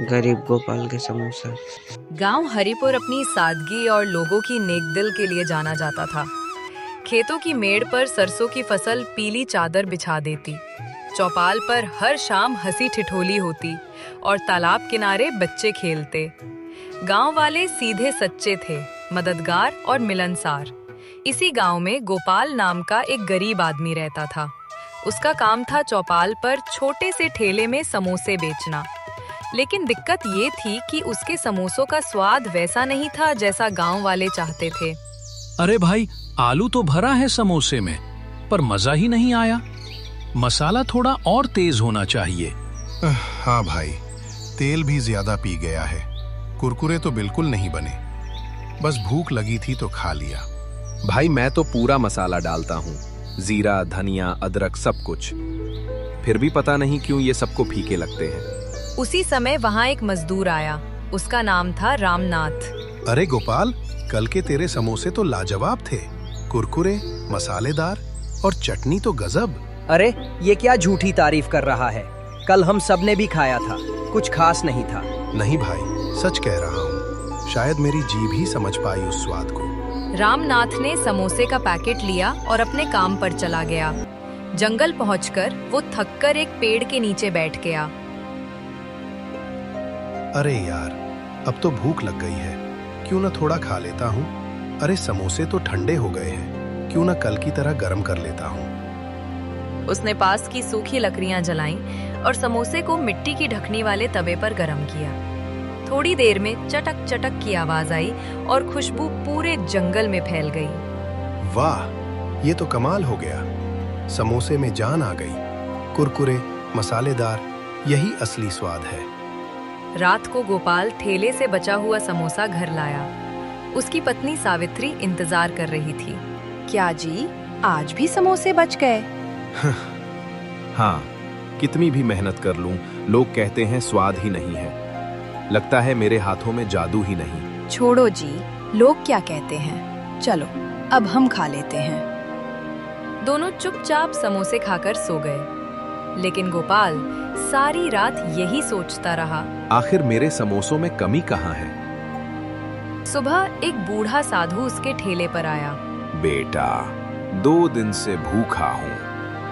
गरीब गोपाल के समोसा। गांव हरिपुर अपनी सादगी और लोगों की नेकदिल के लिए जाना जाता था। खेतों की मेड़ पर सरसों की फसल पीली चादर बिछा देती, चौपाल पर हर शाम हंसी ठिठोली होती और तालाब किनारे बच्चे खेलते। गांव वाले सीधे सच्चे थे, मददगार और मिलनसार। इसी गांव में गोपाल नाम का एक गरीब आदमी रहता था। उसका काम था चौपाल पर छोटे से ठेले में समोसे बेचना। लेकिन दिक्कत ये थी कि उसके समोसों का स्वाद वैसा नहीं था जैसा गांव वाले चाहते थे। अरे भाई, आलू तो भरा है समोसे में, पर मजा ही नहीं आया। मसाला थोड़ा और तेज होना चाहिए। हाँ भाई, तेल भी ज्यादा पी गया है। कुरकुरे तो बिल्कुल नहीं बने, बस भूख लगी थी तो खा लिया। भाई मैं तो पूरा मसाला डालता हूँ, जीरा, धनिया, अदरक, सब कुछ। फिर भी पता नहीं क्यों ये सबको फीके लगते हैं। उसी समय वहाँ एक मजदूर आया। उसका नाम था रामनाथ। अरे गोपाल, कल के तेरे समोसे तो लाजवाब थे। कुरकुरे, मसालेदार और चटनी तो गजब। अरे ये क्या झूठी तारीफ कर रहा है? कल हम सब ने भी खाया था, कुछ खास नहीं था। नहीं भाई, सच कह रहा हूँ। शायद मेरी जीभ ही समझ पाई उस स्वाद को। रामनाथ ने समोसे का पैकेट लिया और अपने काम पर चला गया। जंगल पहुंचकर वो थककर एक पेड़ के नीचे बैठ गया। अरे यार, अब तो भूख लग गई है, क्यों ना थोड़ा खा लेता हूँ। अरे समोसे तो ठंडे हो गए हैं, क्यों ना कल की तरह गर्म कर लेता हूँ। उसने पास की सूखी लकड़ियां जलाईं और समोसे को मिट्टी की ढकनी वाले तवे पर गरम किया। थोड़ी देर में चटक चटक की आवाज आई और खुशबू पूरे जंगल में फैल गई। वाह, ये तो कमाल हो गया। समोसे में जान आ गई। कुरकुरे, मसालेदार, यही असली स्वाद है। रात को गोपाल ठेले से बचा हुआ समोसा घर लाया। उसकी पत्नी सावित्री इंतजार कर रही थी। क्या जी, आज भी समोसे बच गए? हाँ, कितनी भी मेहनत कर लूं, लोग कहते हैं स्वाद ही नहीं है। लगता है मेरे हाथों में जादू ही नहीं। छोड़ो जी, लोग क्या कहते हैं। चलो अब हम खा लेते हैं। दोनों चुपचाप समोसे खाकर सो गए। लेकिन गोपाल सारी रात यही सोचता रहा, आखिर मेरे समोसों में कमी कहाँ है। सुबह एक बूढ़ा साधु उसके ठेले पर आया। बेटा, 2 दिन से भूखा हूँ,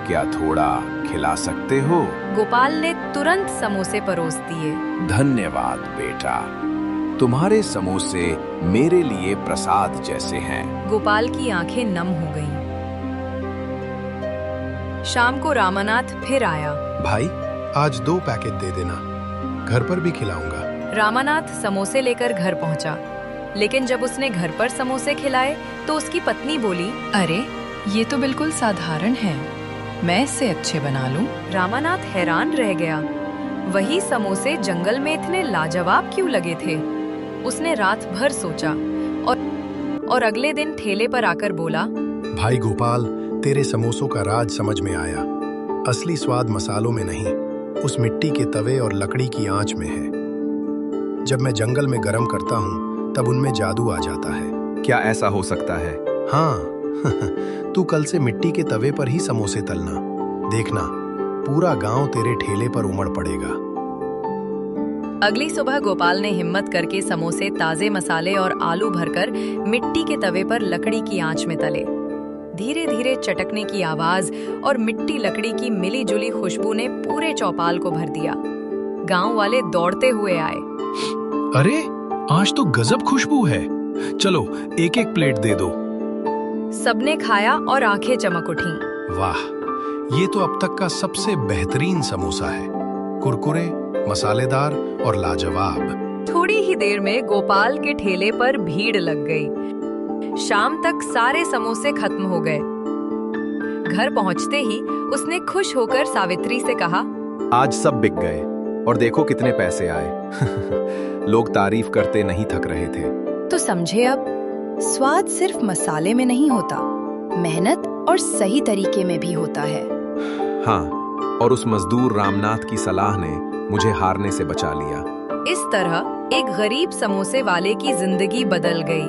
क्या थोड़ा खिला सकते हो? गोपाल ने तुरंत समोसे परोस दिए। धन्यवाद बेटा, तुम्हारे समोसे मेरे लिए प्रसाद जैसे हैं। गोपाल की आंखें नम हो गईं। शाम को रामानाथ फिर आया। भाई, आज 2 पैकेट दे देना, घर पर भी खिलाऊंगा। रामानाथ समोसे लेकर घर पहुंचा। लेकिन जब उसने घर पर समोसे खिलाए तो उसकी पत्नी बोली, अरे ये तो बिल्कुल साधारण है, मैं इससे अच्छे बना लूं। रामानाथ हैरान रह गया। वही समोसे जंगल में इतने लाजवाब क्यों लगे थे? उसने रात भर सोचा और अगले दिन ठेले पर आकर बोला, भाई गोपाल, तेरे समोसों का राज समझ में आया। असली स्वाद मसालों में नहीं, उस मिट्टी के तवे और लकड़ी की आंच में है। जब मैं जंगल में गरम करता हूँ तब उनमें जादू आ जाता है। क्या ऐसा हो सकता है? हाँ, तू कल से मिट्टी के तवे पर ही समोसे तलना, देखना पूरा गांव तेरे ठेले पर उमड़ पड़ेगा। अगली सुबह गोपाल ने हिम्मत करके समोसे ताजे मसाले और आलू भरकर मिट्टी के तवे पर लकड़ी की आंच में तले। धीरे धीरे चटकने की आवाज और मिट्टी लकड़ी की मिली जुली खुशबू ने पूरे चौपाल को भर दिया। गांव वाले दौड़ते हुए आए। अरे आज तो गजब खुशबू है, चलो एक एक प्लेट दे दो। सबने खाया और आंखें चमक उठीं। वाह, ये तो अब तक का सबसे बेहतरीन समोसा है। कुरकुरे, मसालेदार और लाजवाब। थोड़ी ही देर में गोपाल के ठेले पर भीड़ लग गई। शाम तक सारे समोसे खत्म हो गए। घर पहुंचते ही उसने खुश होकर सावित्री से कहा, आज सब बिक गए और देखो कितने पैसे आए। लोग तारीफ करते नहीं थक रहे थे। तो समझे अब, स्वाद सिर्फ मसाले में नहीं होता, मेहनत और सही तरीके में भी होता है। हाँ, और उस मजदूर रामनाथ की सलाह ने मुझे हारने से बचा लिया। इस तरह एक गरीब समोसे वाले की जिंदगी बदल गई।